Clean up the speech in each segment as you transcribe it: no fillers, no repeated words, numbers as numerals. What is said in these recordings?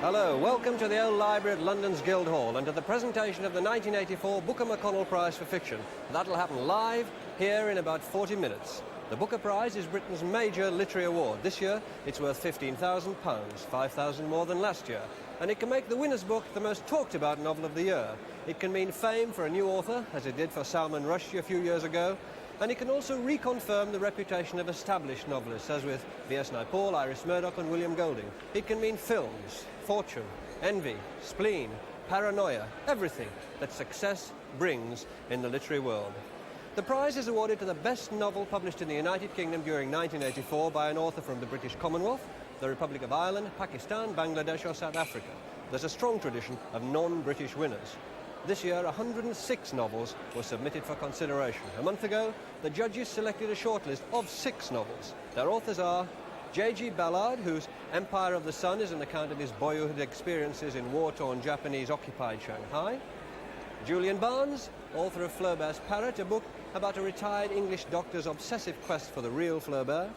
Hello, welcome to the Old Library at London's Guildhall and to the presentation of the 1984 Booker McConnell Prize for Fiction. That'll happen live here in about 40 minutes. The Booker Prize is Britain's major literary award. This year, it's worth £15,000, £5,000 more than last year. And it can make the winner's book the most talked about novel of the year. It can mean fame for a new author, as it did for Salman Rushdie a few years ago. And it can also reconfirm the reputation of established novelists, as with V.S. Naipaul, Iris Murdoch and William Golding. It can mean films, fortune, envy, spleen, paranoia, everything that success brings in the literary world. The prize is awarded to the best novel published in the United Kingdom during 1984 by an author from the British Commonwealth, the Republic of Ireland, Pakistan, Bangladesh or South Africa. There's a strong tradition of non-British winners. This year, 106 novels were submitted for consideration. A month ago, the judges selected a shortlist of 6 novels. Their authors are J.G. Ballard, whose Empire of the Sun is an account of his boyhood experiences in war-torn Japanese-occupied Shanghai. Julian Barnes, author of Flaubert's Parrot, a book about a retired English doctor's obsessive quest for the real Flaubert.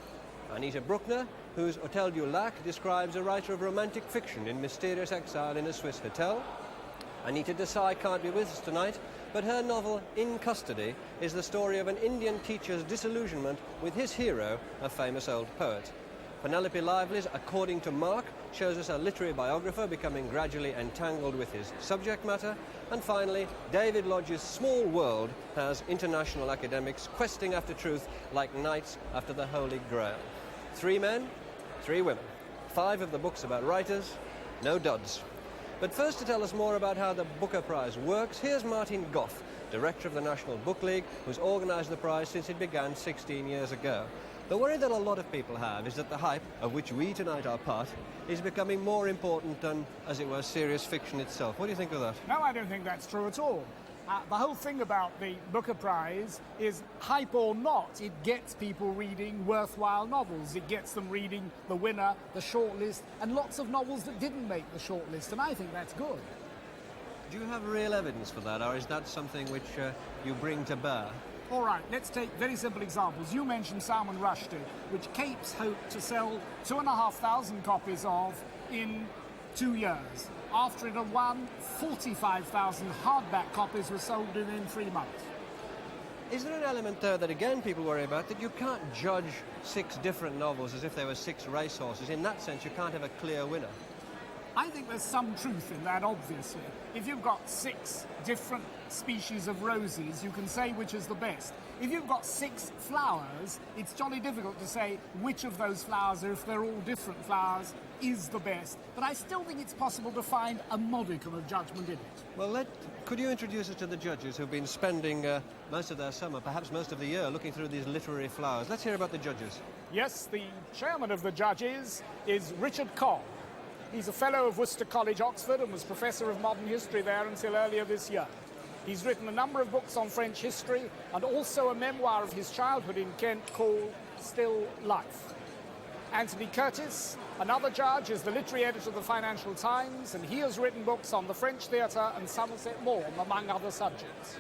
Anita Brookner, whose Hotel du Lac describes a writer of romantic fiction in mysterious exile in a Swiss hotel. Anita Desai can't be with us tonight, but her novel, In Custody, is the story of an Indian teacher's disillusionment with his hero, a famous old poet. Penelope Lively's According to Mark shows us a literary biographer becoming gradually entangled with his subject matter. And finally, David Lodge's Small World has international academics questing after truth like knights after the Holy Grail. 3 men, 3 women. 5 of the books about writers, no duds. But first, to tell us more about how the Booker Prize works, here's Martin Goff, director of the National Book League, who's organised the prize since it began 16 years ago. The worry that a lot of people have is that the hype, of which we tonight are part, is becoming more important than, as it were, serious fiction itself. What do you think of that? No, I don't think that's true at all. The whole thing about the Booker Prize is, hype or not, it gets people reading worthwhile novels. It gets them reading the winner, the shortlist, and lots of novels that didn't make the shortlist, and I think that's good. Do you have real evidence for that, or is that something which you bring to bear? All right, let's take very simple examples. You mentioned Salman Rushdie, which Capes hoped to sell 2,500 copies of in 2 years. After it had won, 45,000 hardback copies were sold within 3 months. Is there an element there that, again, people worry about, that you can't judge 6 different novels as if they were 6 racehorses? In that sense, you can't have a clear winner. I think there's some truth in that, obviously. If you've got 6 different species of roses, you can say which is the best. If you've got 6 flowers, it's jolly difficult to say which of those flowers, or if they're all different flowers, is the best. But I still think it's possible to find a modicum of judgment in it. Well, could you introduce us to the judges who've been spending most of their summer, perhaps most of the year, looking through these literary flowers? Let's hear about the judges. Yes, the chairman of the judges is Richard Cobb. He's a fellow of Worcester College, Oxford, and was professor of modern history there until earlier this year. He's written a number of books on French history and also a memoir of his childhood in Kent called Still Life. Anthony Curtis, another judge, is the literary editor of the Financial Times, and he has written books on the French theatre and Somerset Maugham, among other subjects.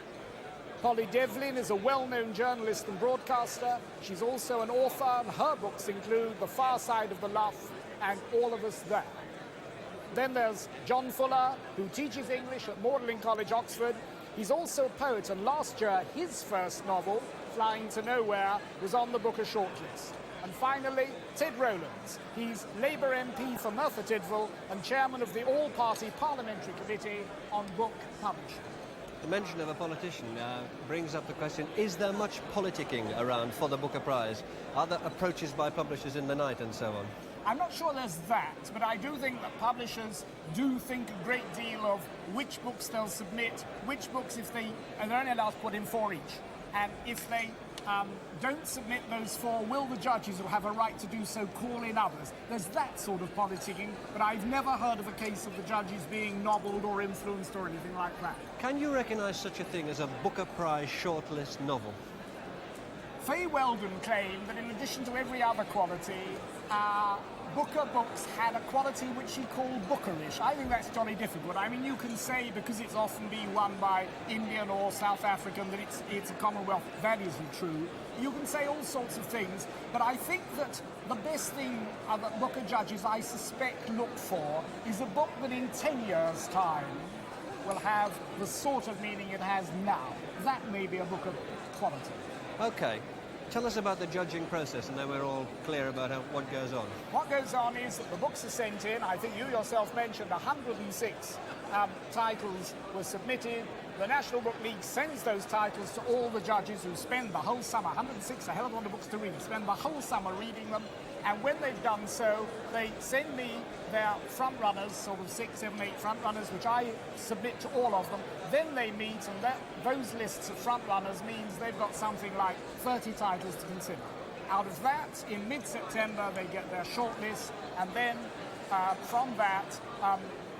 Polly Devlin is a well-known journalist and broadcaster. She's also an author, and her books include The Far Side of the Lough and All of Us There. Then there's John Fuller, who teaches English at Magdalen College, Oxford. He's also a poet, and last year his first novel, Flying to Nowhere, was on the Booker shortlist. And finally, Ted Rowlands. He's Labour MP for Merthyr Tydfil and chairman of the All-Party Parliamentary Committee on Book Publishing. The mention of a politician brings up the question, is there much politicking around for the Booker Prize? Are there approaches by publishers in the night and so on? I'm not sure there's that, but I do think that publishers do think a great deal of which books they'll submit, which books, if they're only allowed to put in 4 each. And if they don't submit those 4, will the judges, who have a right to do so, call in others? There's that sort of politicking, but I've never heard of a case of the judges being nobbled or influenced or anything like that. Can you recognise such a thing as a Booker Prize shortlist novel? Faye Weldon claimed that in addition to every other quality, Booker books had a quality which he called bookerish. I think that's jolly difficult. I mean, you can say, because it's often being won by Indian or South African, that it's a Commonwealth. That isn't true. You can say all sorts of things, but I think that the best thing that Booker judges, I suspect, look for is a book that in 10 years' time will have the sort of meaning it has now. That may be a book of quality. OK. Tell us about the judging process, and then we're all clear about what goes on. What goes on is that the books are sent in. I think you yourself mentioned 106 titles were submitted. The National Book League sends those titles to all the judges who spend the whole summer, 106, a hell of a lot of books to read, spend the whole summer reading them. And when they've done so, they send me their front runners, sort of 6, 7, 8 front runners, which I submit to all of them. Then they meet, and those lists of front runners means they've got something like 30 titles to consider. Out of that, in mid-September, they get their shortlist, and then from that,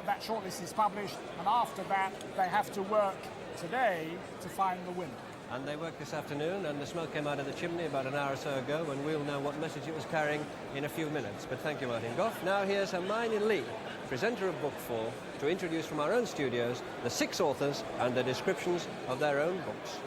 that shortlist is published, and after that, they have to work today to find the winner. And they worked this afternoon, and the smoke came out of the chimney about an hour or so ago, and we'll know what message it was carrying in a few minutes. But thank you, Martin Goff. Now here's Hermione Lee, presenter of Book 4, to introduce from our own studios the 6 authors and the descriptions of their own books.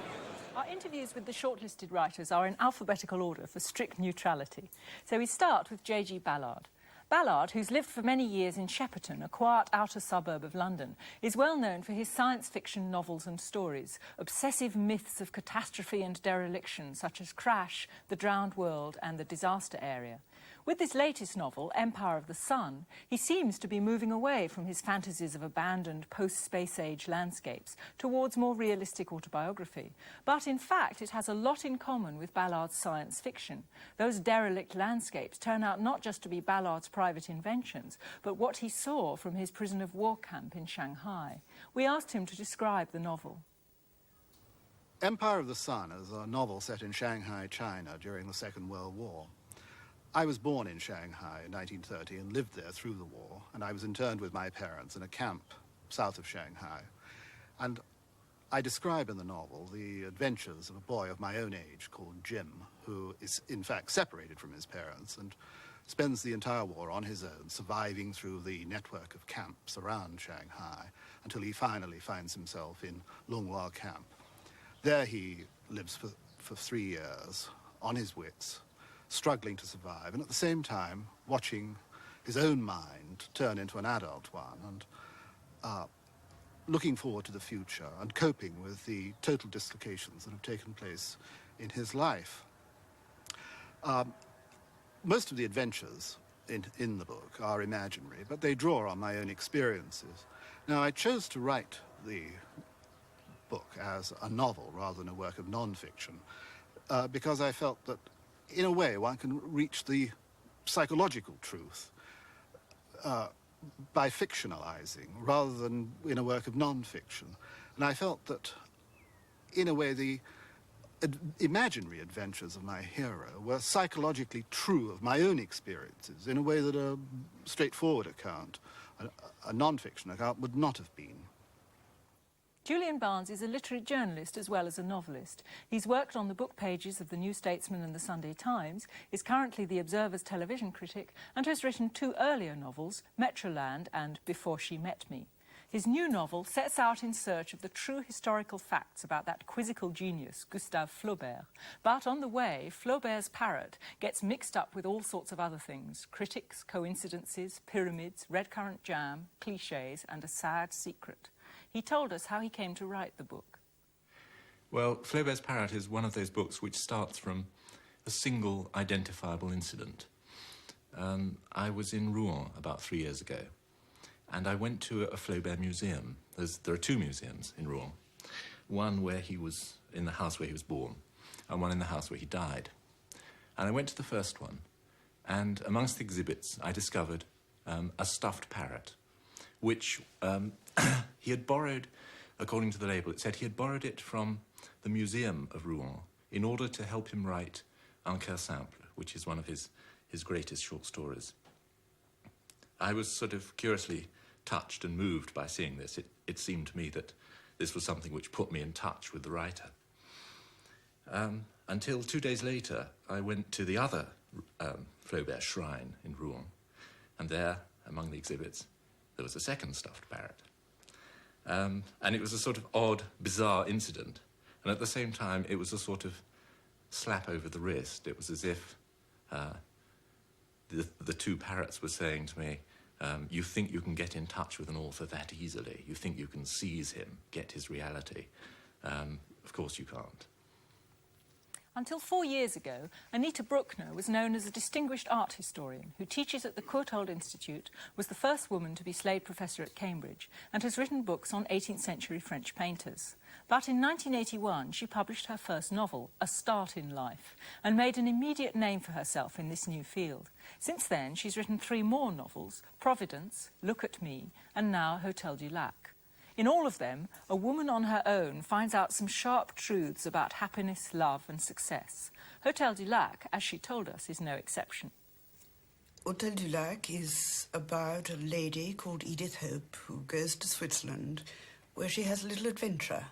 Our interviews with the shortlisted writers are in alphabetical order for strict neutrality. So we start with J.G. Ballard. Ballard, who's lived for many years in Shepperton, a quiet outer suburb of London, is well known for his science fiction novels and stories, obsessive myths of catastrophe and dereliction such as Crash, The Drowned World and The Disaster Area. With this latest novel, Empire of the Sun, he seems to be moving away from his fantasies of abandoned post-space age landscapes towards more realistic autobiography. But in fact, it has a lot in common with Ballard's science fiction. Those derelict landscapes turn out not just to be Ballard's private inventions, but what he saw from his prison of war camp in Shanghai. We asked him to describe the novel. Empire of the Sun is a novel set in Shanghai, China during the Second World War. I was born in Shanghai in 1930 and lived there through the war, and I was interned with my parents in a camp south of Shanghai. And I describe in the novel the adventures of a boy of my own age called Jim, who is in fact separated from his parents and spends the entire war on his own, surviving through the network of camps around Shanghai until he finally finds himself in Longhua Camp. There he lives for 3 years on his wits, struggling to survive, and at the same time watching his own mind turn into an adult one, and looking forward to the future and coping with the total dislocations that have taken place in his life. Most of the adventures in the book are imaginary, but they draw on my own experiences. Now, I chose to write the book as a novel rather than a work of non-fiction, because I felt that in a way, one can reach the psychological truth by fictionalizing rather than in a work of non-fiction. And I felt that, in a way, the imaginary adventures of my hero were psychologically true of my own experiences in a way that a straightforward account, a non-fiction account, would not have been. Julian Barnes is a literary journalist as well as a novelist. He's worked on the book pages of The New Statesman and The Sunday Times, is currently the Observer's television critic, and has written 2 earlier novels, Metroland and Before She Met Me. His new novel sets out in search of the true historical facts about that quizzical genius, Gustave Flaubert. But on the way, Flaubert's Parrot gets mixed up with all sorts of other things: critics, coincidences, pyramids, red currant jam, clichés, and a sad secret. He told us how he came to write the book. Well, Flaubert's Parrot is one of those books which starts from a single identifiable incident. I was in Rouen about 3 years ago, and I went to a Flaubert museum. There are 2 museums in Rouen. One where he was in the house where he was born, and one in the house where he died. And I went to the first one, and amongst the exhibits I discovered a stuffed parrot, which he had borrowed, according to the label, it said he had borrowed it from the Museum of Rouen in order to help him write Un Cœur Simple, which is one of his greatest short stories. I was sort of curiously touched and moved by seeing this. It seemed to me that this was something which put me in touch with the writer. Until 2 days later, I went to the other Flaubert shrine in Rouen, And there, among the exhibits, there was a second stuffed parrot. And it was a sort of odd, bizarre incident. And at the same time, it was a sort of slap over the wrist. It was as if the two parrots were saying to me, you think you can get in touch with an author that easily. You think you can seize him, get his reality. Of course you can't. Until 4 years ago, Anita Brookner was known as a distinguished art historian who teaches at the Courtauld Institute, was the first woman to be Slade Professor at Cambridge, and has written books on 18th century French painters. But in 1981, she published her first novel, A Start in Life, and made an immediate name for herself in this new field. Since then, she's written 3 more novels, Providence, Look at Me, and now Hotel du Lac. In all of them, a woman on her own finds out some sharp truths about happiness, love and success. Hotel du Lac, as she told us, is no exception. Hotel du Lac is about a lady called Edith Hope who goes to Switzerland where she has a little adventure.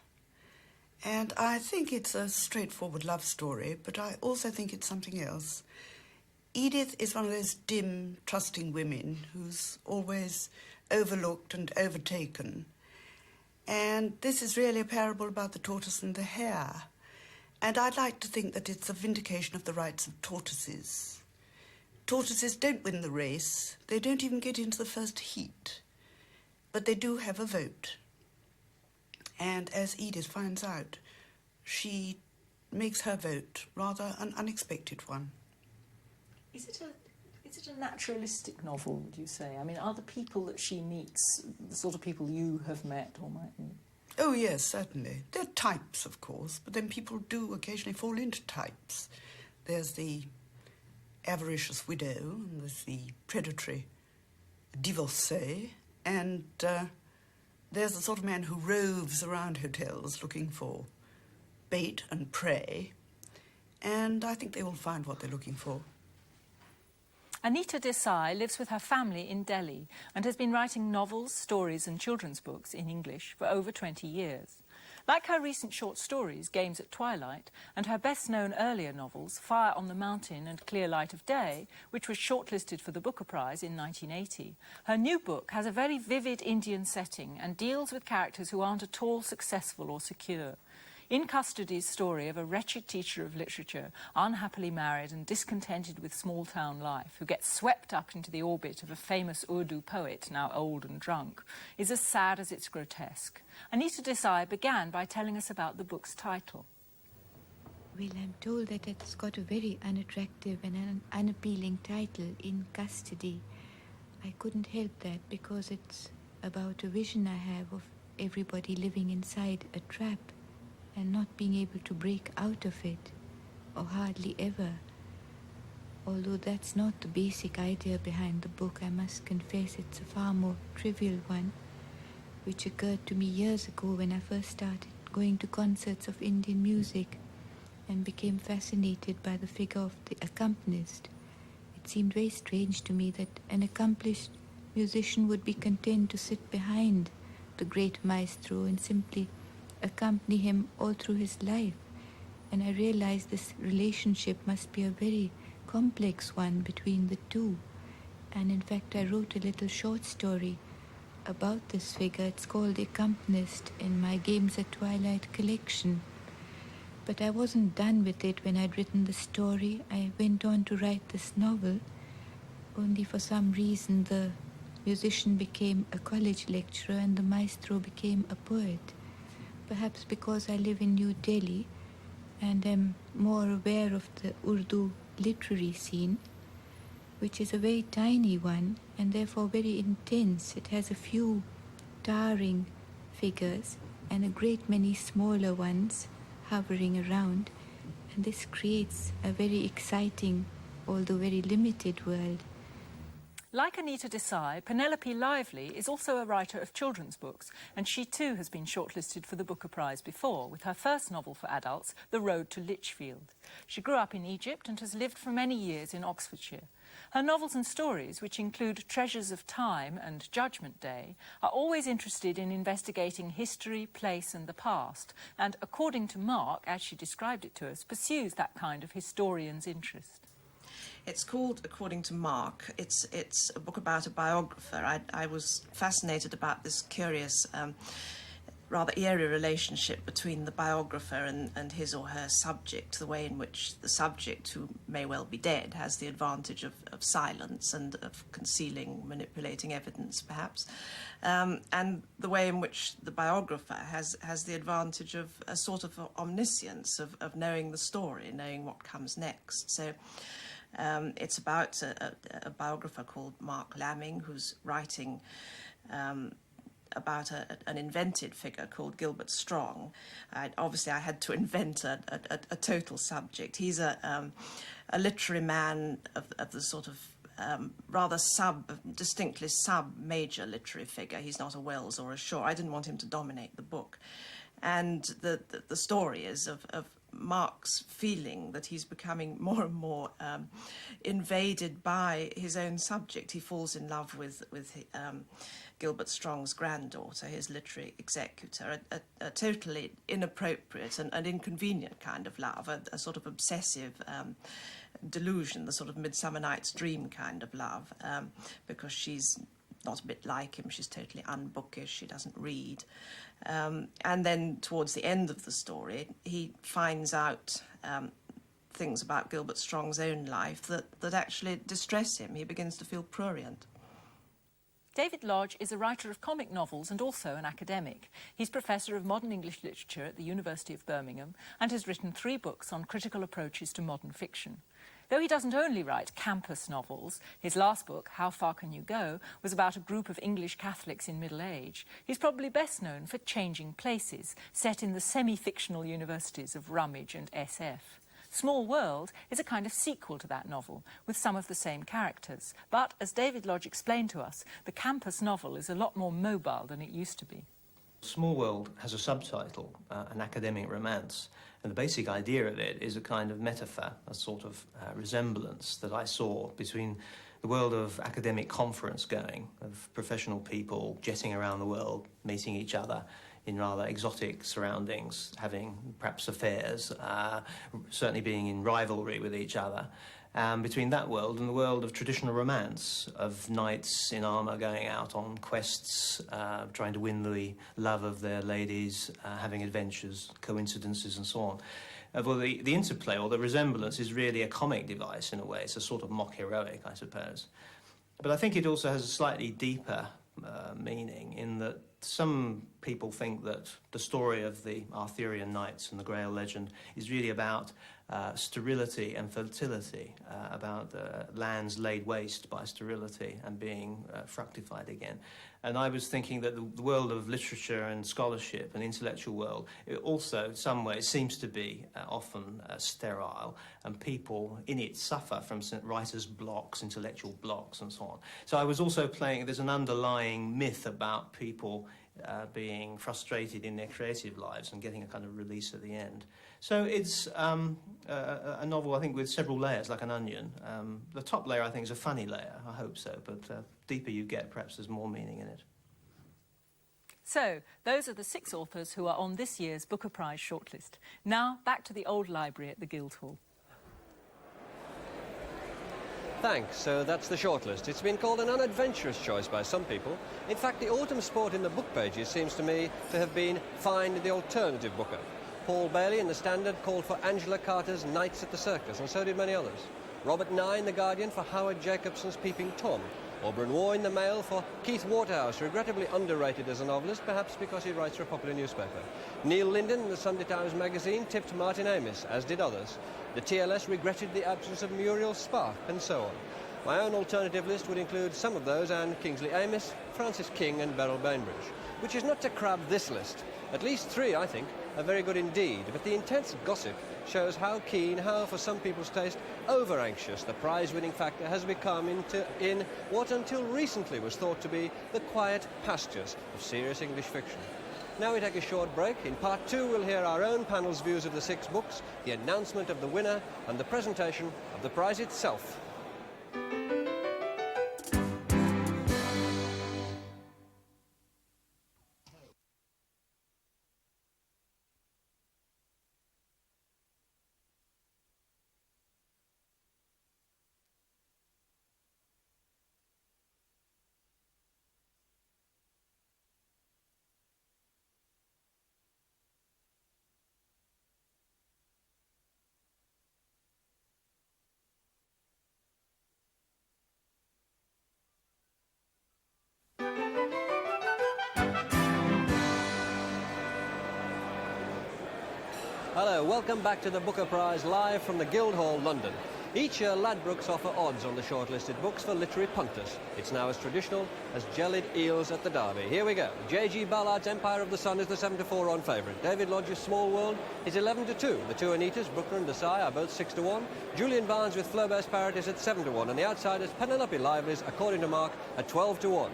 And I think it's a straightforward love story, but I also think it's something else. Edith is one of those dim, trusting women who's always overlooked and overtaken. And this is really a parable about the tortoise and the hare. And I'd like to think that it's a vindication of the rights of tortoises. Tortoises don't win the race. They don't even get into the first heat. But they do have a vote. And as Edith finds out, she makes her vote rather an unexpected one. Is it a naturalistic novel, would you say? I mean, are the people that she meets the sort of people you have met or might meet? Oh, yes, certainly. There are types, of course, but then people do occasionally fall into types. There's the avaricious widow, and there's the predatory divorcee, and there's the sort of man who roves around hotels looking for bait and prey, and I think they will find what they're looking for. Anita Desai lives with her family in Delhi and has been writing novels, stories and children's books in English for over 20 years. Like her recent short stories, Games at Twilight, and her best-known earlier novels, Fire on the Mountain and Clear Light of Day, which was shortlisted for the Booker Prize in 1980, her new book has a very vivid Indian setting and deals with characters who aren't at all successful or secure. In Custody's story of a wretched teacher of literature, unhappily married and discontented with small-town life, who gets swept up into the orbit of a famous Urdu poet, now old and drunk, is as sad as it's grotesque. Anita Desai began by telling us about the book's title. Well, I'm told that it's got a very unattractive and unappealing title, In Custody. I couldn't help that because it's about a vision I have of everybody living inside a trap and not being able to break out of it, or hardly ever. Although that's not the basic idea behind the book, I must confess it's a far more trivial one, which occurred to me years ago when I first started going to concerts of Indian music and became fascinated by the figure of the accompanist. It seemed very strange to me that an accomplished musician would be content to sit behind the great maestro and simply accompany him all through his life. And I realized this relationship must be a very complex one between the two. And in fact, I wrote a little short story about this figure. It's called The Accompanist in my Games at Twilight collection. But I wasn't done with it when I'd written the story. I went on to write this novel, only for some reason the musician became a college lecturer and the maestro became a poet. Perhaps because I live in New Delhi and am more aware of the Urdu literary scene, which is a very tiny one and therefore very intense. It has a few towering figures and a great many smaller ones hovering around, and this creates a very exciting, although very limited world. Like Anita Desai, Penelope Lively is also a writer of children's books, and she too has been shortlisted for the Booker Prize before, with her first novel for adults, The Road to Lichfield. She grew up in Egypt and has lived for many years in Oxfordshire. Her novels and stories, which include Treasures of Time and Judgment Day, are always interested in investigating history, place and the past, and according to Mark, as she described it to us, pursues that kind of historian's interest. It's called According to Mark. It's a book about a biographer. I was fascinated about this curious, rather eerie relationship between the biographer and his or her subject, the way in which the subject, who may well be dead, has the advantage of silence and of concealing, manipulating evidence, perhaps, and the way in which the biographer has the advantage of a sort of omniscience, of knowing the story, knowing what comes next. So it's about a biographer called Mark Lamming, who's writing about an invented figure called Gilbert Strong. Obviously, I had to invent a total subject. He's a literary man of the sort of rather distinctly sub-major literary figure. He's not a Wells or a Shaw. I didn't want him to dominate the book. And the story is of Mark's feeling that he's becoming more and more invaded by his own subject. He falls in love with Gilbert Strong's granddaughter, his literary executor, a totally inappropriate and inconvenient kind of love, a sort of obsessive delusion, the sort of Midsummer Night's Dream kind of love, because she's not a bit like him, she's totally unbookish, she doesn't read. And then towards the end of the story, he finds out things about Gilbert Strong's own life that actually distress him. He begins to feel prurient. David Lodge is a writer of comic novels and also an academic. He's Professor of Modern English Literature at the University of Birmingham and has written 3 books on critical approaches to modern fiction. Though he doesn't only write campus novels, his last book, How Far Can You Go, was about a group of English Catholics in middle age. He's probably best known for Changing Places, set in the semi-fictional universities of Rummidge and SF. Small World is a kind of sequel to that novel, with some of the same characters. But, as David Lodge explained to us, the campus novel is a lot more mobile than it used to be. Small World has a subtitle, an academic romance, and the basic idea of it is a kind of metaphor, a sort of resemblance that I saw between the world of academic conference going, of professional people jetting around the world, meeting each other in rather exotic surroundings, having perhaps affairs, certainly being in rivalry with each other, between that world and the world of traditional romance, of knights in armour going out on quests, trying to win the love of their ladies, having adventures, coincidences and so on. Well, the interplay or the resemblance is really a comic device in a way. It's a sort of mock-heroic, I suppose. But I think it also has a slightly deeper meaning in that some people think that the story of the Arthurian knights and the Grail legend is really about sterility and fertility, about lands laid waste by sterility and being fructified again. And I was thinking that the world of literature and scholarship and intellectual world, it also, in some ways, seems to be often sterile, and people in it suffer from writer's blocks, intellectual blocks, and so on. So I was also playing, there's an underlying myth about people being frustrated in their creative lives and getting a kind of release at the end. So it's a novel, I think, with several layers, like an onion. The top layer, I think, is a funny layer, I hope so, but deeper you get, perhaps there's more meaning in it. So, those are the 6 authors who are on this year's Booker Prize shortlist. Now, back to the old library at the Guildhall. Thanks. So that's the shortlist. It's been called an unadventurous choice by some people. In fact, the autumn sport in the book pages seems to me to have been find the alternative Booker. Paul Bailey in the Standard called for Angela Carter's Nights at the Circus, and so did many others. Robert Nye in the Guardian for Howard Jacobson's Peeping Tom. Auburn Waugh in the Mail for Keith Waterhouse, regrettably underrated as a novelist, perhaps because he writes for a popular newspaper. Neil Linden in the Sunday Times magazine tipped Martin Amis, as did others. The TLS regretted the absence of Muriel Spark, and so on. My own alternative list would include some of those and Kingsley Amis, Francis King and Beryl Bainbridge, which is not to crab this list. At least 3, I think, are very good indeed, but the intense gossip shows how keen, how, for some people's taste, over-anxious the prize-winning factor has become in what until recently was thought to be the quiet pastures of serious English fiction. Now we take a short break. In part 2, we'll hear our own panel's views of the 6 books, the announcement of the winner, and the presentation of the prize itself. Hello, welcome back to the Booker Prize live from the Guildhall, London. Each year, Ladbrokes offer odds on the shortlisted books for literary punters. It's now as traditional as jellied eels at the Derby. Here we go. J.G. Ballard's Empire of the Sun is the 7-4 on favourite. David Lodge's Small World is 11-2. The two Anitas, Brookner and Desai, are both 6-1. Julian Barnes with Flaubert's Parrot is at 7-1. And the outsiders, Penelope Lively's, according to Mark, at 12-1.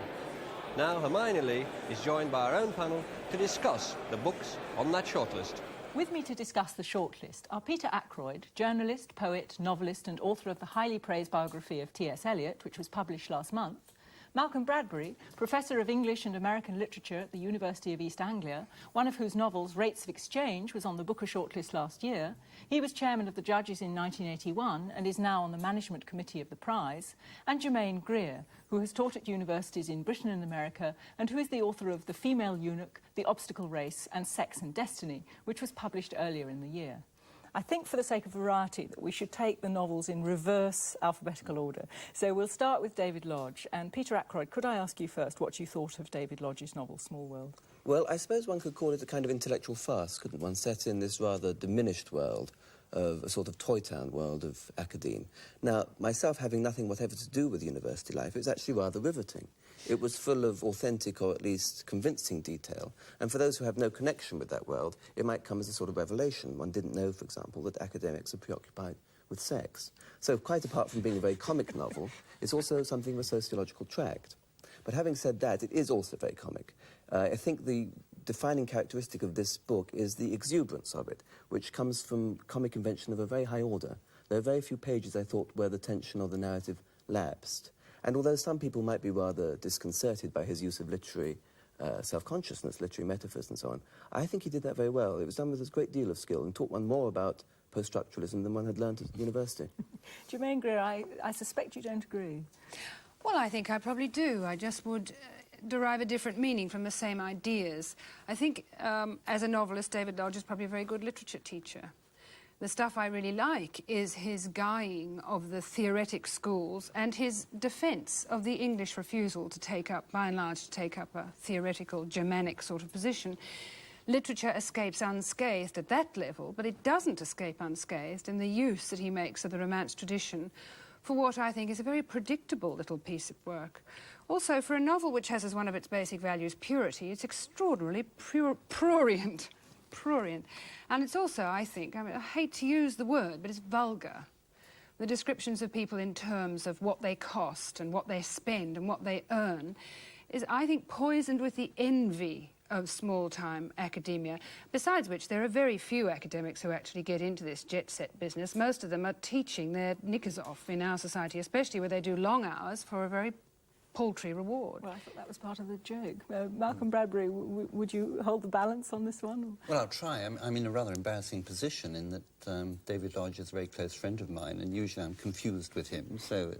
Now, Hermione Lee is joined by our own panel to discuss the books on that shortlist. With me to discuss the shortlist are Peter Ackroyd, journalist, poet, novelist and author of the highly praised biography of T.S. Eliot, which was published last month, Malcolm Bradbury, Professor of English and American Literature at the University of East Anglia, one of whose novels, Rates of Exchange, was on the Booker shortlist last year. He was chairman of the judges in 1981 and is now on the management committee of the prize, and Germaine Greer, who has taught at universities in Britain and America and who is the author of The Female Eunuch, The Obstacle Race and Sex and Destiny, which was published earlier in the year. I think for the sake of variety that we should take the novels in reverse alphabetical order. So we'll start with David Lodge. And Peter Ackroyd, could I ask you first what you thought of David Lodge's novel, Small World? Well, I suppose one could call it a kind of intellectual farce, couldn't one, set in this rather diminished world of a sort of Toy Town world of academe. Now, myself having nothing whatever to do with university life, it was actually rather riveting. It was full of authentic or at least convincing detail, and for those who have no connection with that world, it might come as a sort of revelation. One didn't know, for example, that academics are preoccupied with sex. So quite apart from being a very comic novel, it's also something of a sociological tract. But having said that, it is also very comic. I think the defining characteristic of this book is the exuberance of it, which comes from comic invention of a very high order. There are very few pages, I thought, where the tension or the narrative lapsed. And although some people might be rather disconcerted by his use of literary self-consciousness, literary metaphors and so on, I think he did that very well. It was done with a great deal of skill and taught one more about post-structuralism than one had learned at university. Germaine Greer, I suspect you don't agree. Well, I think I probably do. I just would derive a different meaning from the same ideas. I think, as a novelist, David Lodge is probably a very good literature teacher. The stuff I really like is his guying of the theoretic schools and his defence of the English refusal to take up, by and large, to take up a theoretical Germanic sort of position. Literature escapes unscathed at that level, but it doesn't escape unscathed in the use that he makes of the Romance tradition for what I think is a very predictable little piece of work. Also, for a novel which has as one of its basic values purity, it's extraordinarily prurient. And it's also, I think, I hate to use the word, but it's vulgar. The descriptions of people in terms of what they cost and what they spend and what they earn is, I think, poisoned with the envy of small-time academia, besides which there are very few academics who actually get into this jet-set business. Most of them are teaching their knickers off in our society, especially where they do long hours for a very paltry reward. Well, I thought that was part of the joke. Malcolm Bradbury, would you hold the balance on this one? Well, I'll try. I'm in a rather embarrassing position in that David Lodge is a very close friend of mine, and usually I'm confused with him, so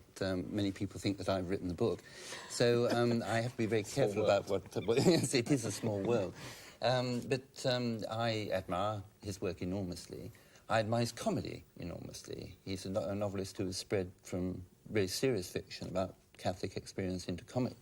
many people think that I've written the book. So I have to be very careful about what... Yes, it is a small world. But I admire his work enormously. I admire his comedy enormously. He's a novelist who has spread from very serious fiction about Catholic experience into comic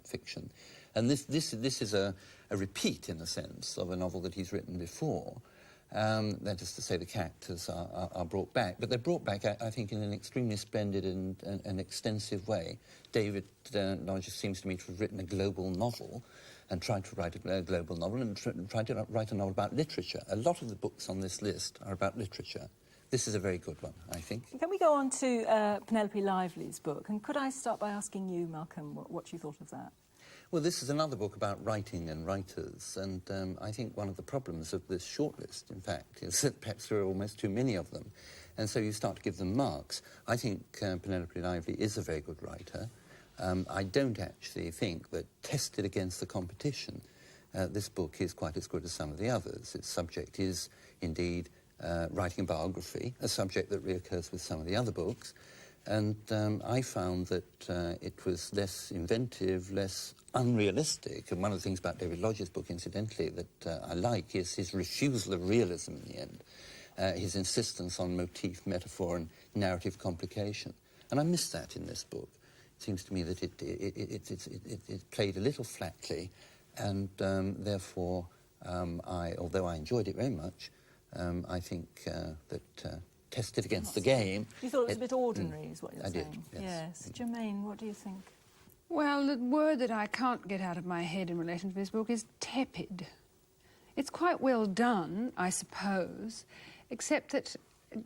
fiction. And this is a repeat, in a sense, of a novel that he's written before. That is to say, the characters are brought back. But they're brought back, I think, in an extremely splendid and extensive way. David Lodge seems to me to have written a global novel and tried to write a global novel and tried to write a novel about literature. A lot of the books on this list are about literature. This is a very good one, I think. Can we go on to Penelope Lively's book? And could I start by asking you, Malcolm, what you thought of that? Well, this is another book about writing and writers, and I think one of the problems of this shortlist, in fact, is that perhaps there are almost too many of them, and so you start to give them marks. I think Penelope Lively is a very good writer. I don't actually think that, tested against the competition, this book is quite as good as some of the others. Its subject is, indeed, writing a biography, a subject that reoccurs with some of the other books, and I found that it was less inventive, less unrealistic, and one of the things about David Lodge's book, incidentally, that I like is his refusal of realism in the end, his insistence on motif, metaphor and narrative complication, and I miss that in this book. It seems to me that it played a little flatly, and therefore, although I enjoyed it very much, I think that tested against the game. You thought it was a bit ordinary, is what you're saying? I did, yes. Germaine, what do you think? Well, the word that I can't get out of my head in relation to this book is tepid. It's quite well done, I suppose, except that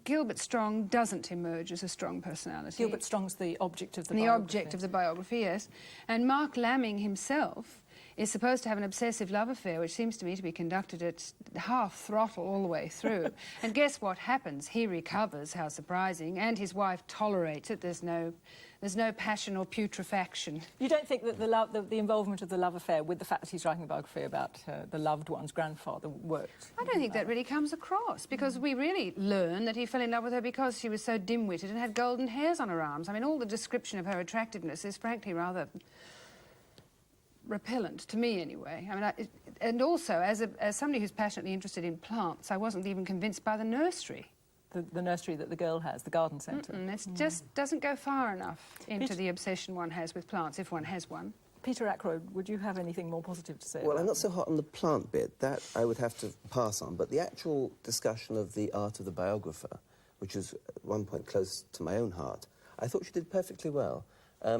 Gilbert Strong doesn't emerge as a strong personality. Gilbert Strong's the object of the biography. The object of the biography, yes. And Mark Lamming himself is supposed to have an obsessive love affair, which seems to me to be conducted at half throttle all the way through. And guess what happens? He recovers, how surprising, and his wife tolerates it. There's no passion or putrefaction. You don't think that the involvement of the love affair with the fact that he's writing a biography about the loved one's grandfather worked? I don't think that really comes across, because we really learn that he fell in love with her because she was so dim-witted and had golden hairs on her arms. I mean, all the description of her attractiveness is frankly rather repellent, to me anyway. I mean, and also, as somebody who's passionately interested in plants, I wasn't even convinced by the nursery. The nursery that the girl has, the garden centre. It just doesn't go far enough into the obsession one has with plants, if one has one. Peter Ackroyd, would you have anything more positive to say Well, about I'm not so hot on the plant bit. That I would have to pass on. But the actual discussion of the art of the biographer, which was at one point close to my own heart, I thought she did perfectly well.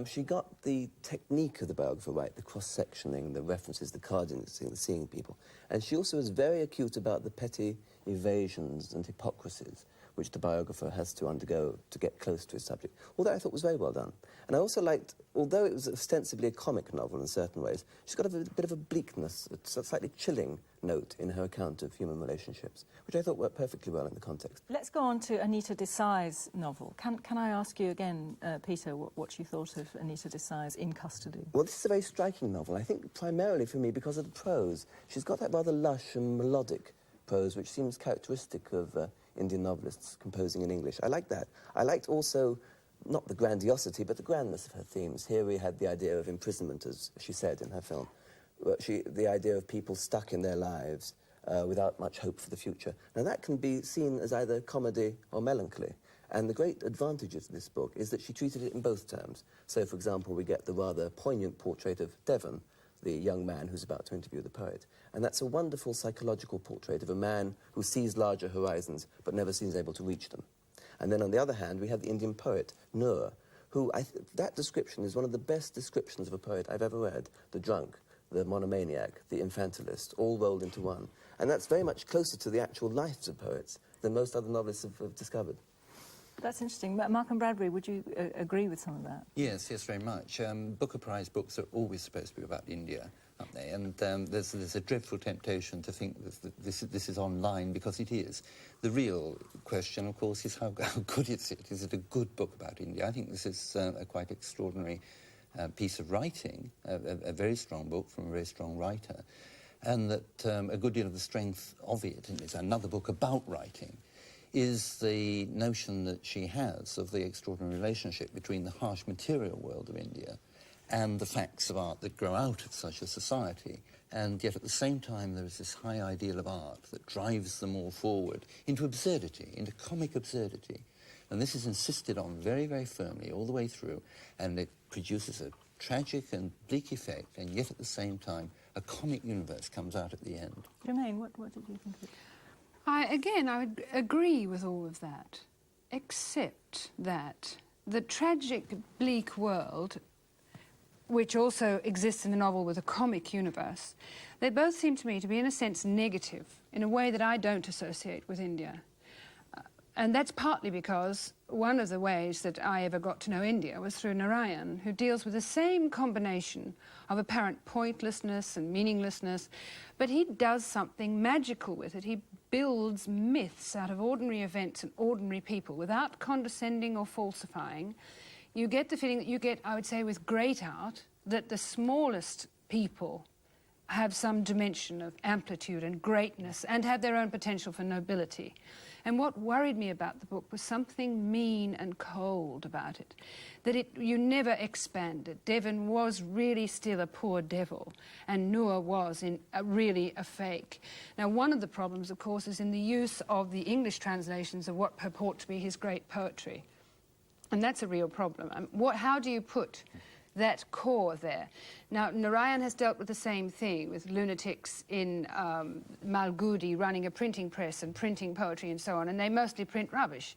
She got the technique of the biographer right, the cross-sectioning, the references, the cardinality, the seeing people. And she also was very acute about the petty evasions and hypocrisies which the biographer has to undergo to get close to his subject. All that I thought was very well done. And I also liked, although it was ostensibly a comic novel in certain ways, she's got a bit of a bleakness, a slightly chilling note in her account of human relationships, which I thought worked perfectly well in the context. Let's go on to Anita Desai's novel. Can I ask you again, Peter, what you thought of Anita Desai's In Custody? Well, this is a very striking novel, I think primarily for me because of the prose. She's got that rather lush and melodic prose, which seems characteristic of Indian novelists composing in English. I like that. I liked also, not the grandiosity, but the grandness of her themes. Here we had the idea of imprisonment, as she said in her film. The idea of people stuck in their lives without much hope for the future. Now, that can be seen as either comedy or melancholy. And the great advantage of this book is that she treated it in both terms. So, for example, we get the rather poignant portrait of Devlin, the young man who's about to interview the poet. And that's a wonderful psychological portrait of a man who sees larger horizons but never seems able to reach them. And then on the other hand, we have the Indian poet, Noor, who that description is one of the best descriptions of a poet I've ever read. The drunk, the monomaniac, the infantilist, all rolled into one. And that's very much closer to the actual lives of poets than most other novelists have discovered. That's interesting. Markham Bradbury, would you agree with some of that? Yes, very much. Booker Prize books are always supposed to be about India, aren't they? And there's a dreadful temptation to think that this is online, because it is. The real question, of course, is how good is it? Is it a good book about India? I think this is a quite extraordinary piece of writing, a very strong book from a very strong writer, and that a good deal of the strength of it, and it's another book about writing, is the notion that she has of the extraordinary relationship between the harsh material world of India and the facts of art that grow out of such a society. And yet at the same time there is this high ideal of art that drives them all forward into absurdity, into comic absurdity. And this is insisted on very, very firmly all the way through, and it produces a tragic and bleak effect, and yet at the same time a comic universe comes out at the end. Germaine, what did you think of it? I would agree with all of that, except that the tragic, bleak world, which also exists in the novel with a comic universe, they both seem to me to be, in a sense, negative, in a way that I don't associate with India. And that's partly because one of the ways that I ever got to know India was through Narayan, who deals with the same combination of apparent pointlessness and meaninglessness, but he does something magical with it. He builds myths out of ordinary events and ordinary people without condescending or falsifying. You get the feeling that you get, I would say, with great art, that the smallest people have some dimension of amplitude and greatness and have their own potential for nobility. And what worried me about the book was something mean and cold about it, that you never expanded. Devon was really still a poor devil, and Noor was really a fake. Now, one of the problems, of course, is in the use of the English translations of what purport to be his great poetry. And that's a real problem. How do you put that core there? Now, Narayan has dealt with the same thing, with lunatics in Malgudi running a printing press and printing poetry and so on, and they mostly print rubbish.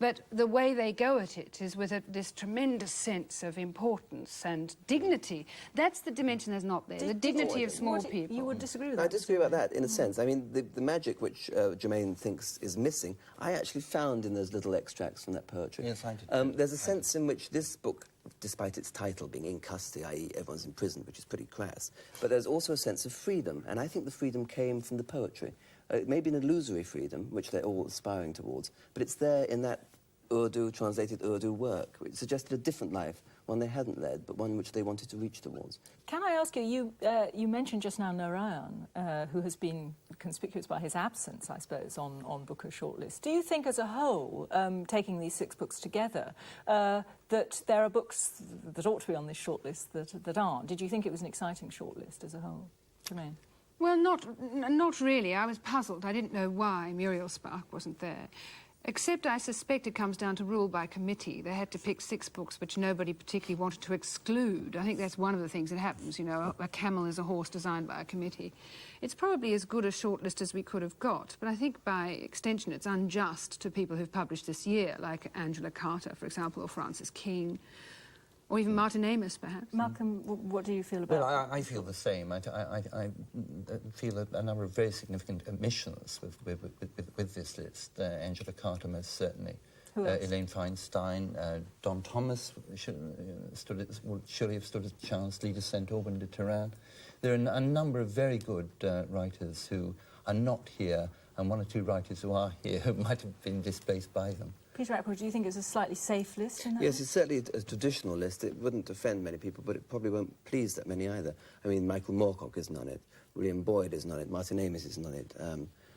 But the way they go at it is with this tremendous sense of importance and dignity. That's the dimension that's not there, the dignity of small people. You would disagree with that? I disagree about that in a sense. I mean, the magic which Germaine thinks is missing, I actually found in those little extracts from that poetry. Yes, I did. There's a sense in which this book, despite its title being in custody, i.e. everyone's in prison, which is pretty crass, but there's also a sense of freedom, and I think the freedom came from the poetry. It may be an illusory freedom, which they're all aspiring towards, but it's there in that Urdu, translated Urdu work, which suggested a different life, one they hadn't led, but one which they wanted to reach towards. Can I ask you, you mentioned just now Narayan, who has been conspicuous by his absence, I suppose, on Booker shortlist. Do you think as a whole, taking these 6 books together, that there are books that ought to be on this shortlist that aren't? Did you think it was an exciting shortlist as a whole? Germaine? Well, not really. I was puzzled. I didn't know why Muriel Spark wasn't there. Except I suspect it comes down to rule by committee. They had to pick 6 books which nobody particularly wanted to exclude. I think that's one of the things that happens, you know, a camel is a horse designed by a committee. It's probably as good a shortlist as we could have got, but I think by extension it's unjust to people who've published this year, like Angela Carter, for example, or Francis King, or even Martin Amis, perhaps. Malcolm, what do you feel about Well, I feel the same. I feel a number of very significant omissions with this list. Angela Carter, most certainly. Elaine Feinstein, Don Thomas would surely have stood a chance, Leda St. Aubin de Tehran. There are a number of very good writers who are not here, and 1 or 2 writers who are here who might have been displaced by them. Peter Ackroyd, do you think it's a slightly safe list? In that Yes, it's certainly a traditional list. It wouldn't offend many people, but it probably won't please that many either. I mean, Michael Moorcock isn't on it, William Boyd isn't on it, Martin Amis isn't on it,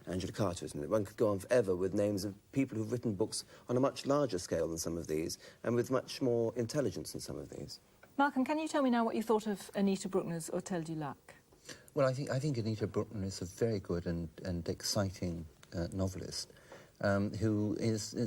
Angela Carter isn't on it. One could go on forever with names of people who've written books on a much larger scale than some of these, and with much more intelligence than some of these. Malcolm, can you tell me now what you thought of Anita Brookner's Hotel du Lac? Well, I think Anita Brookner is a very good and exciting novelist. Who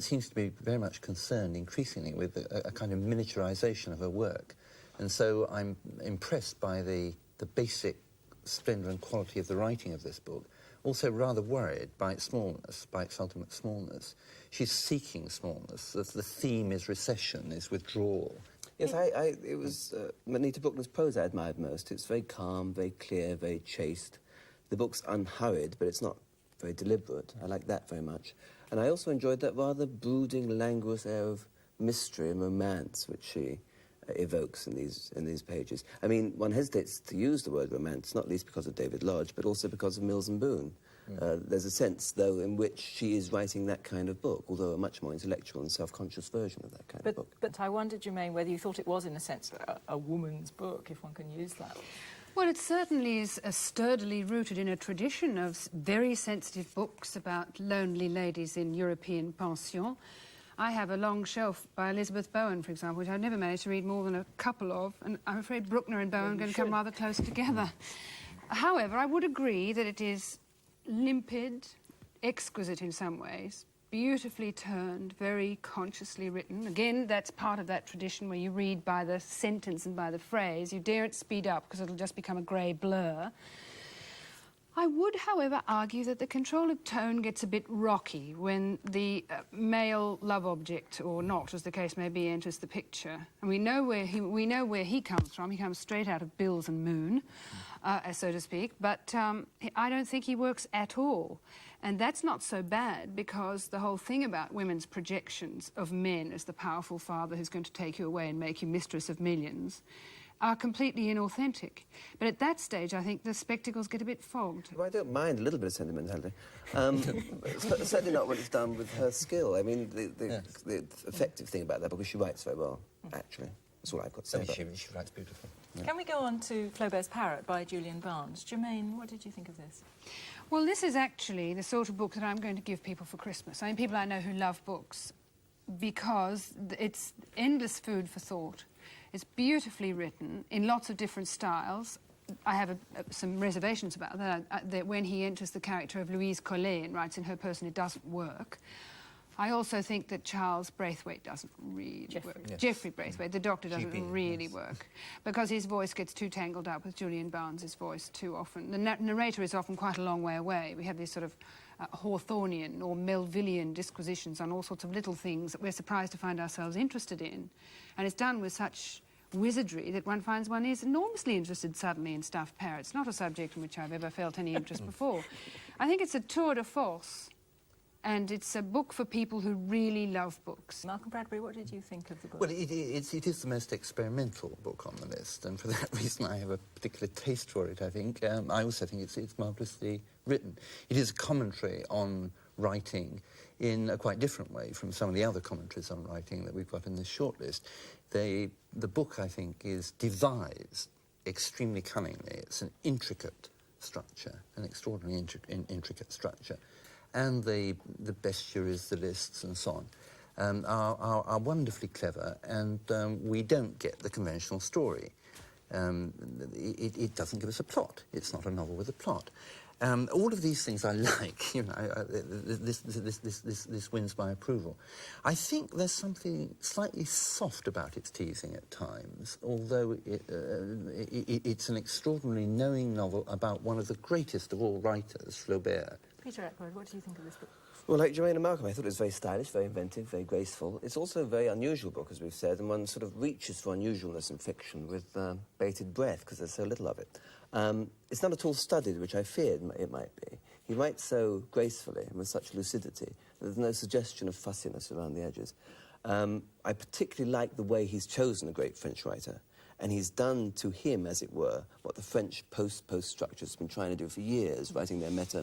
seems to be very much concerned increasingly with a kind of miniaturization of her work. And so I'm impressed by the basic splendour and quality of the writing of this book, also rather worried by its smallness, by its ultimate smallness. She's seeking smallness. The theme is recession, is withdrawal. Yes, it was Anita Brookner's prose I admired most. It's very calm, very clear, very chaste. The book's unhurried, but it's not very deliberate. I like that very much. And I also enjoyed that rather brooding, languorous air of mystery and romance which she evokes in these pages. I mean, one hesitates to use the word romance, not least because of David Lodge, but also because of Mills and Boon. There's a sense, though, in which she is writing that kind of book, although a much more intellectual and self-conscious version of that kind of book. But I wondered, Germaine, whether you thought it was, in a sense, a woman's book, if one can use that. Well, it certainly is sturdily rooted in a tradition of very sensitive books about lonely ladies in European pensions. I have a long shelf by Elizabeth Bowen, for example, which I've never managed to read more than a couple of, and I'm afraid Brookner and Bowen are going to come rather close together. However, I would agree that it is limpid, exquisite in some ways, beautifully turned, very consciously written. Again, that's part of that tradition where you read by the sentence and by the phrase. You daren't speed up because it'll just become a grey blur. I would, however, argue that the control of tone gets a bit rocky when the male love object, or not, as the case may be, enters the picture. And we know where he comes from. He comes straight out of Bills and Moon, so to speak. But I don't think he works at all. And that's not so bad, because the whole thing about women's projections of men as the powerful father who's going to take you away and make you mistress of millions are completely inauthentic. But at that stage, I think the spectacles get a bit fogged. Well, I don't mind a little bit of sentimentality. Certainly not when it's done with her skill. I mean, the effective thing about that book is she writes very well, actually. That's all I've got to say about it. She writes beautifully. Yeah. Can we go on to Flaubert's Parrot by Julian Barnes? Germaine, what did you think of this? Well, this is actually the sort of book that I'm going to give people for Christmas. I mean, people I know who love books, because it's endless food for thought. It's beautifully written in lots of different styles. I have some reservations about that when he enters the character of Louise Collet and writes in her person, it doesn't work. I also think that Charles Braithwaite doesn't really work. Yes. Geoffrey Braithwaite, the Doctor, doesn't GB, really yes. work because his voice gets too tangled up with Julian Barnes's voice too often. The narrator is often quite a long way away. We have these sort of Hawthornian or Melvillian disquisitions on all sorts of little things that we're surprised to find ourselves interested in. And it's done with such wizardry that one finds one is enormously interested suddenly in stuffed parrots, not a subject in which I've ever felt any interest before. I think it's a tour de force. And it's a book for people who really love books. Malcolm Bradbury, what did you think of the book? Well, it is the most experimental book on the list, and for that reason I have a particular taste for it, I think. I also think it's marvellously written. It is a commentary on writing in a quite different way from some of the other commentaries on writing that we've got in this shortlist. The book, I think, is devised extremely cunningly. It's an intricate structure, an extraordinarily intricate structure. And the bestiaries, the lists and so on are wonderfully clever, and we don't get the conventional story. It doesn't give us a plot. It's not a novel with a plot. All of these things I like. You know, this wins my approval. I think there's something slightly soft about its teasing at times, although it's an extraordinarily knowing novel about one of the greatest of all writers, Flaubert. Peter Ackroyd, what do you think of this book? Well, like Joanne and Malcolm, I thought it was very stylish, very inventive, very graceful. It's also a very unusual book, as we've said, and one sort of reaches for unusualness in fiction with bated breath, because there's so little of it. It's not at all studied, which I feared it might be. He writes so gracefully and with such lucidity that there's no suggestion of fussiness around the edges. I particularly like the way he's chosen a great French writer, and he's done to him, as it were, what the French post structures have been trying to do for years, writing their meta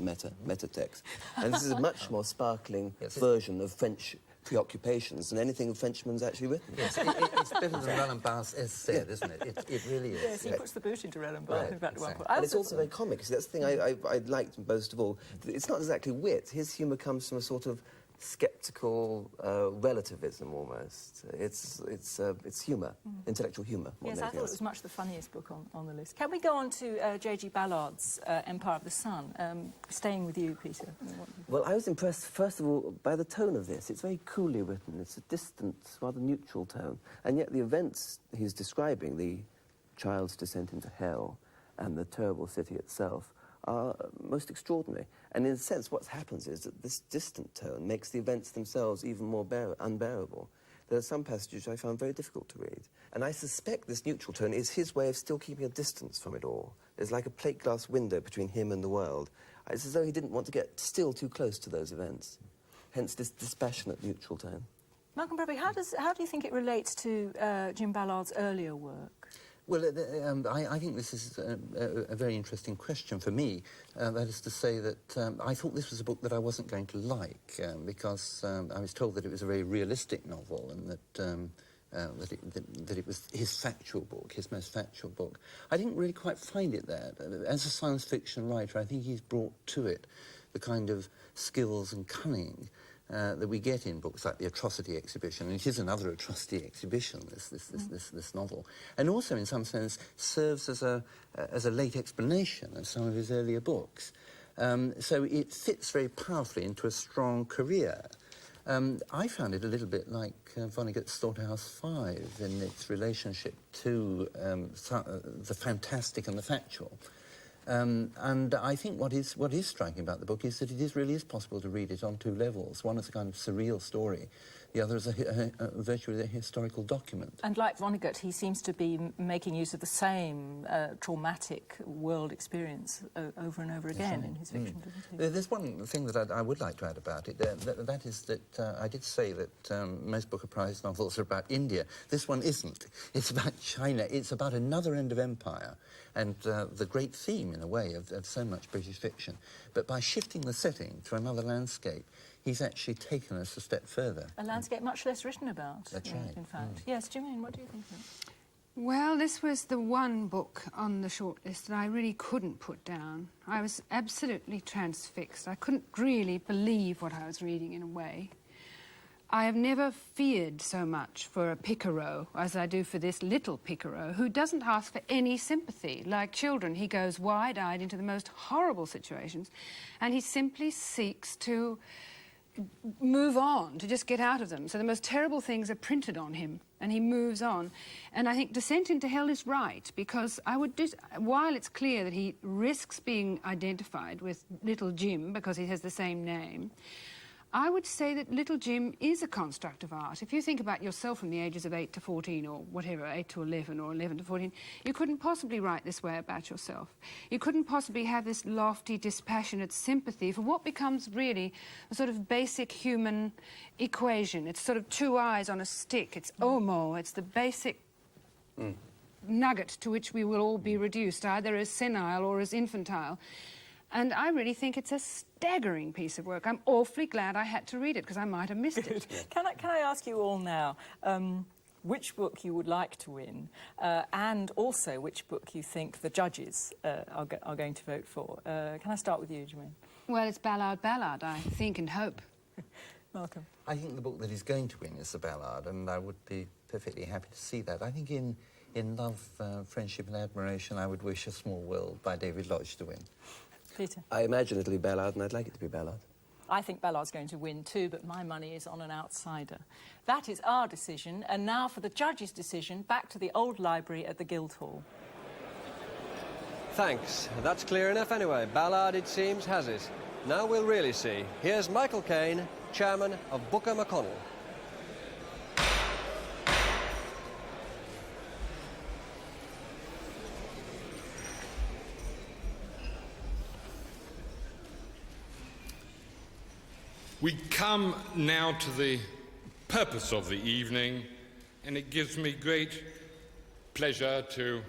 text. And this is a much more sparkling version of French preoccupations than anything a Frenchman's actually written. Yes, it's better than Rowlands has said, isn't it? It really is. Yes, he puts the boot into Rowlands at one point. And it's also very comic. See, that's the thing I liked most of all. It's not exactly wit. His humour comes from a sort of sceptical relativism, almost. It's humour, intellectual humour. Yes, I thought it was much the funniest book on the list. Can we go on to J.G. Ballard's Empire of the Sun? Staying with you, Peter. Well, I was impressed, first of all, by the tone of this. It's very coolly written. It's a distant, rather neutral tone. And yet the events he's describing, the child's descent into hell and the terrible city itself, are most extraordinary. And in a sense, what happens is that this distant tone makes the events themselves even more unbearable. There are some passages I found very difficult to read. And I suspect this neutral tone is his way of still keeping a distance from it all. There's like a plate glass window between him and the world. It's as though he didn't want to get still too close to those events. Hence this dispassionate neutral tone. Malcolm Bradbury, how do you think it relates to Jim Ballard's earlier work? Well, I think this is a very interesting question for me. That is to say that I thought this was a book that I wasn't going to like because I was told that it was a very realistic novel and that it was his factual book, his most factual book. I didn't really quite find it that. As a science fiction writer, I think he's brought to it the kind of skills and cunning that we get in books like The Atrocity Exhibition, and it is another atrocity exhibition, this novel, and also in some sense serves as a late explanation of some of his earlier books. So it fits very powerfully into a strong career. I found it a little bit like Vonnegut's Slaughterhouse 5 in its relationship to the fantastic and the factual. And I think what is striking about the book is that it really is possible to read it on two levels. One is a kind of surreal story, the other is virtually a historical document. And like Vonnegut, he seems to be making use of the same traumatic world experience over and over again in his fiction, doesn't he? There's one thing that I would like to add about it. That is that I did say that most Booker Prize novels are about India. This one isn't. It's about China. It's about another end of empire and the great theme, in a way, of so much British fiction. But by shifting the setting to another landscape, he's actually taken us a step further. A landscape much less written about. That's right. In fact. Yes, Julian, what do you think of it? Well, this was the one book on the shortlist that I really couldn't put down. I was absolutely transfixed. I couldn't really believe what I was reading, in a way. I have never feared so much for a Picaro as I do for this little Picaro, who doesn't ask for any sympathy. Like children, he goes wide-eyed into the most horrible situations, and he simply seeks to move on, to just get out of them. So the most terrible things are printed on him, and he moves on. And I think Descent into Hell is right, because while it's clear that he risks being identified with Little Jim because he has the same name, I would say that Little Jim is a construct of art. If you think about yourself from the ages of 8 to 14 or whatever, 8 to 11 or 11 to 14, you couldn't possibly write this way about yourself. You couldn't possibly have this lofty, dispassionate sympathy for what becomes really a sort of basic human equation. It's sort of two eyes on a stick. It's homo. It's the basic nugget to which we will all be reduced, either as senile or as infantile. And I really think it's a staggering piece of work. I'm awfully glad I had to read it, because I might have missed it. Can I ask you all now which book you would like to win, and also which book you think the judges are going to vote for? Can I start with you, Julian? Well, it's Ballard, I think and hope. Malcolm? I think the book that he's going to win is the Ballard, and I would be perfectly happy to see that. I think in Love, Friendship and Admiration, I would wish A Small World by David Lodge to win. Peter? I imagine it'll be Ballard, and I'd like it to be Ballard. I think Ballard's going to win too, but my money is on an outsider. That is our decision, and now for the judges' decision, back to the old library at the Guildhall. Thanks. That's clear enough anyway. Ballard, it seems, has it. Now we'll really see. Here's Michael Caine, chairman of Booker McConnell. We come now to the purpose of the evening, and it gives me great pleasure to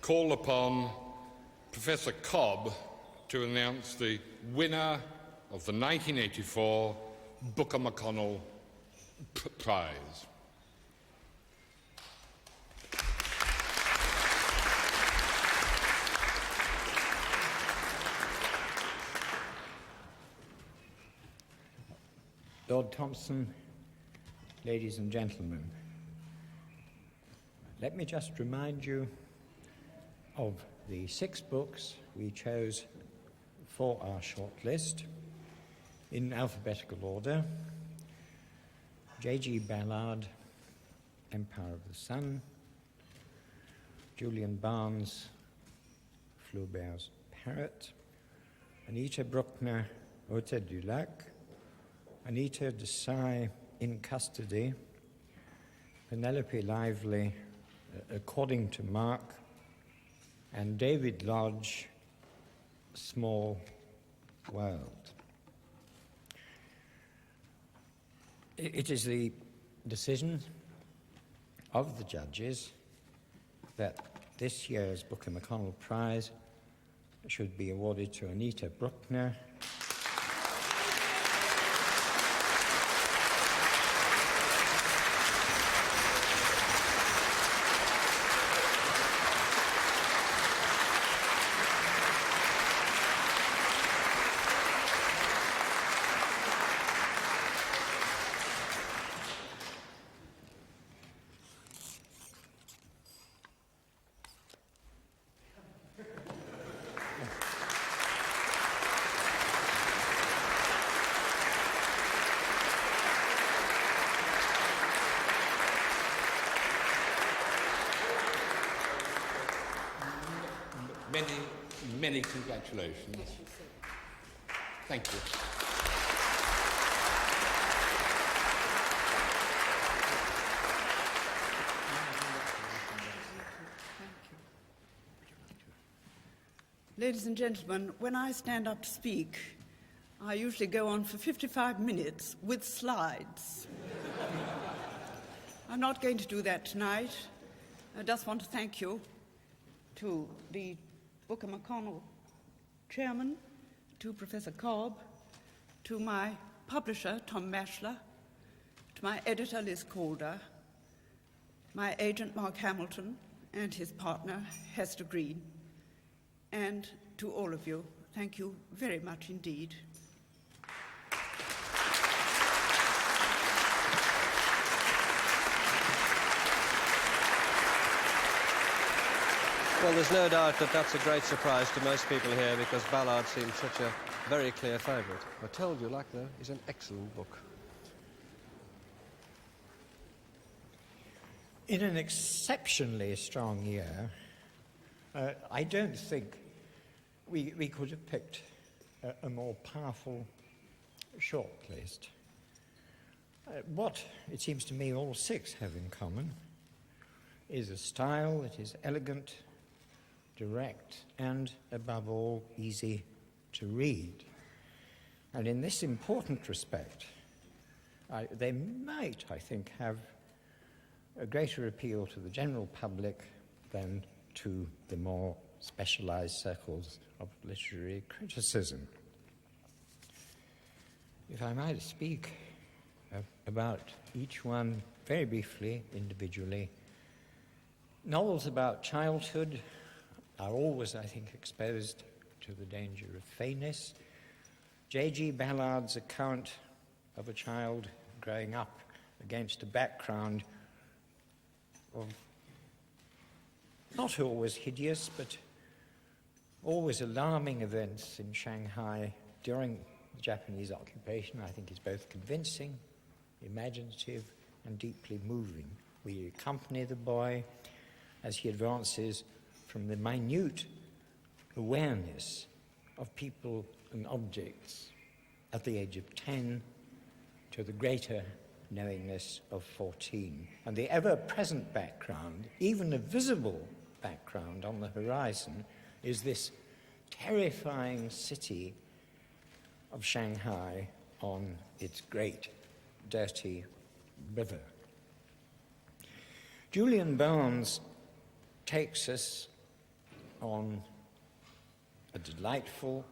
call upon Professor Cobb to announce the winner of the 1984 Booker McConnell Prize. Lord Thompson, ladies and gentlemen, let me just remind you of the 6 books we chose for our shortlist in alphabetical order. J.G. Ballard, Empire of the Sun; Julian Barnes, Flaubert's Parrot; Anita Brookner, Hotel du Lac; Anita Desai, In Custody; Penelope Lively, According to Mark; and David Lodge, Small World. It is the decision of the judges that this year's Booker McConnell Prize should be awarded to Anita Brookner, Many congratulations. Thank you. Ladies and gentlemen, when I stand up to speak, I usually go on for 55 minutes with slides. I'm not going to do that tonight. I just want to thank you to the Booker McConnell chairman, to Professor Cobb, to my publisher, Tom Mashler, to my editor, Liz Calder, my agent, Mark Hamilton, and his partner, Hester Green, and to all of you. Thank you very much indeed. Well, there's no doubt that that's a great surprise to most people here because Ballard seems such a very clear favourite. Hotel du Lac, though, is an excellent book. In an exceptionally strong year, I don't think we could have picked a more powerful shortlist. What, it seems to me, all six have in common is a style that is elegant, direct, and, above all, easy to read. And in this important respect, they might, I think, have a greater appeal to the general public than to the more specialized circles of literary criticism. If I might speak about each one very briefly, individually, novels about childhood are always, I think, exposed to the danger of feyness. J.G. Ballard's account of a child growing up against a background of not always hideous, but always alarming events in Shanghai during the Japanese occupation, I think is both convincing, imaginative, and deeply moving. We accompany the boy as he advances from the minute awareness of people and objects at the age of 10 to the greater knowingness of 14. And the ever-present background, even a visible background on the horizon, is this terrifying city of Shanghai on its great dirty river. Julian Barnes takes us on a delightful,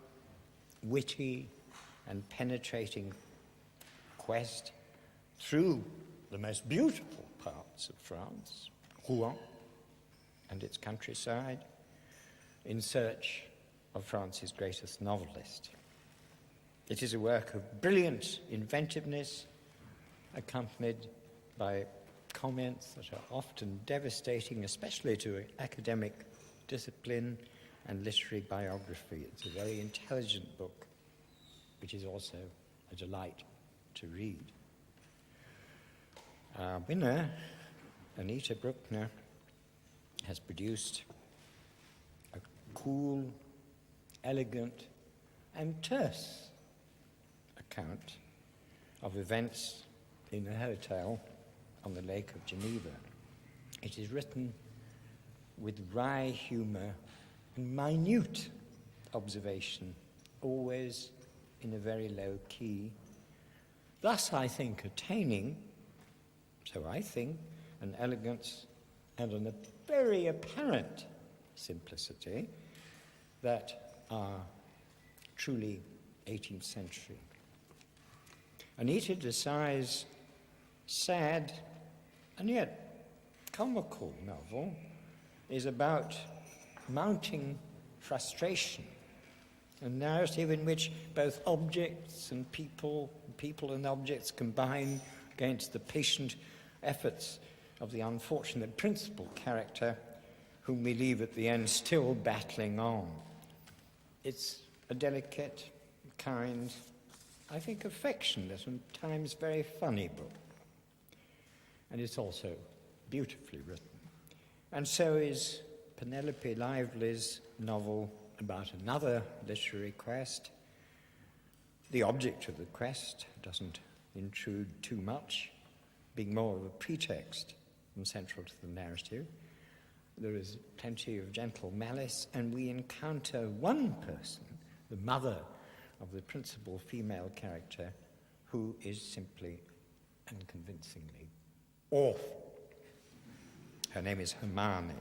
witty, and penetrating quest through the most beautiful parts of France, Rouen and its countryside, in search of France's greatest novelist. It is a work of brilliant inventiveness, accompanied by comments that are often devastating, especially to academic discipline and literary biography. It's a very intelligent book, which is also a delight to read. Our winner, Anita Brookner, has produced a cool, elegant, and terse account of events in a hotel on the Lake of Geneva. It is written with wry humor and minute observation, always in a very low key, thus, I think, attaining, so I think, an elegance and a very apparent simplicity that are truly 18th century. Anita Desai's sad and yet comical novel is about mounting frustration, a narrative in which both objects and people and objects combine against the patient efforts of the unfortunate principal character, whom we leave at the end still battling on. It's a delicate, kind, I think affectionate and at times very funny book. And it's also beautifully written. And so is Penelope Lively's novel about another literary quest. The object of the quest doesn't intrude too much, being more of a pretext than central to the narrative. There is plenty of gentle malice, and we encounter one person, the mother of the principal female character, who is simply and convincingly awful. Her name is Hermione.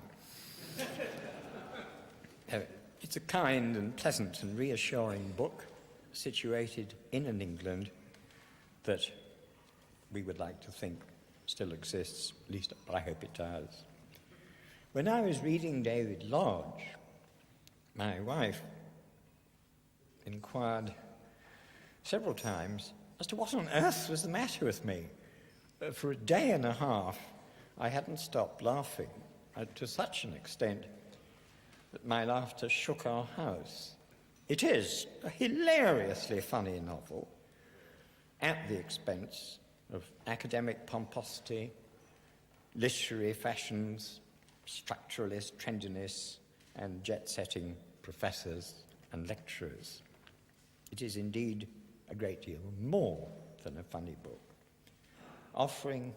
It's a kind and pleasant and reassuring book situated in an England that we would like to think still exists, at least I hope it does. When I was reading David Lodge, my wife inquired several times as to what on earth was the matter with me. For a day and a half, I hadn't stopped laughing to such an extent that my laughter shook our house. It is a hilariously funny novel at the expense of academic pomposity, literary fashions, structuralist trendiness, and jet-setting professors and lecturers. It is indeed a great deal more than a funny book, offering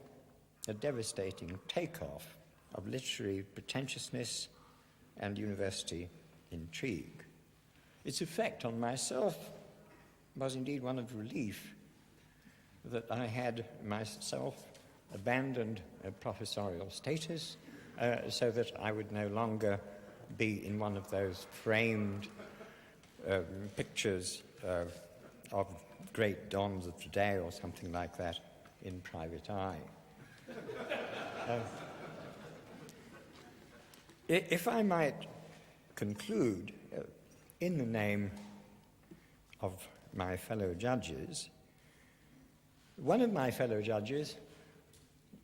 a devastating takeoff of literary pretentiousness and university intrigue. Its effect on myself was indeed one of relief that I had myself abandoned a professorial status so that I would no longer be in one of those framed pictures of great dons of today or something like that in private eye. If I might conclude in the name of my fellow judges, one of my fellow judges,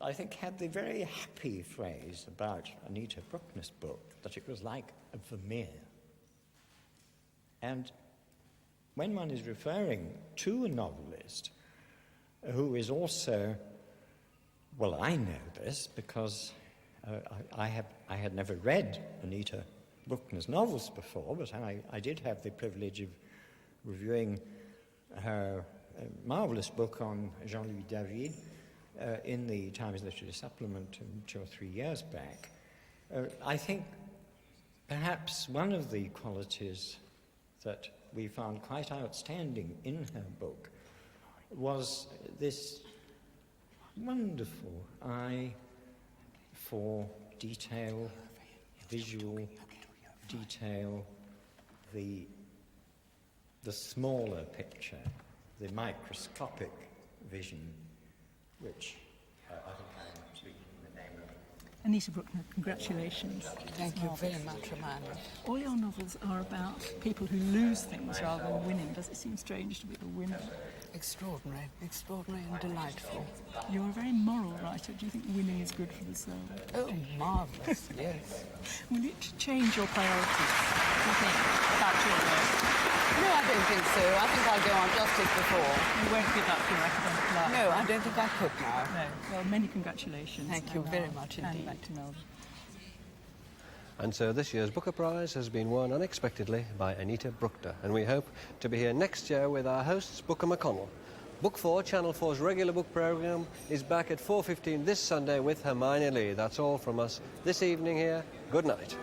I think, had the very happy phrase about Anita Brookner's book that it was like a Vermeer. And when one is referring to a novelist who is also, well, I know this because I had never read Anita Brookner's novels before, but I did have the privilege of reviewing her marvellous book on Jean-Louis David in the Times Literary Supplement 2 or 3 years back. I think perhaps one of the qualities that we found quite outstanding in her book was this wonderful eye for detail, visual detail, the smaller picture, the microscopic vision, which I think I'm speaking in the name of. Anita Brookner, congratulations. Thank you very much, Amanda. All your novels are about people who lose things rather than winning. Does it seem strange to be a winner? Extraordinary, extraordinary and delightful. You're a very moral writer. Do you think winning is good for the soul? Oh, marvellous, yes. Will it change your priorities, do you think, about your work? No, I don't think so. I think I'll go on just as before. You won't give up your academic life? No, I don't think I could now. No. Well, many congratulations. Thank you very much indeed. And back to Melbourne. And so this year's Booker Prize has been won unexpectedly by Anita Brookner, and we hope to be here next year with our hosts Booker McConnell. Book 4, Channel 4's regular book programme, is back at 4:15 this Sunday with Hermione Lee. That's all from us this evening here. Good night.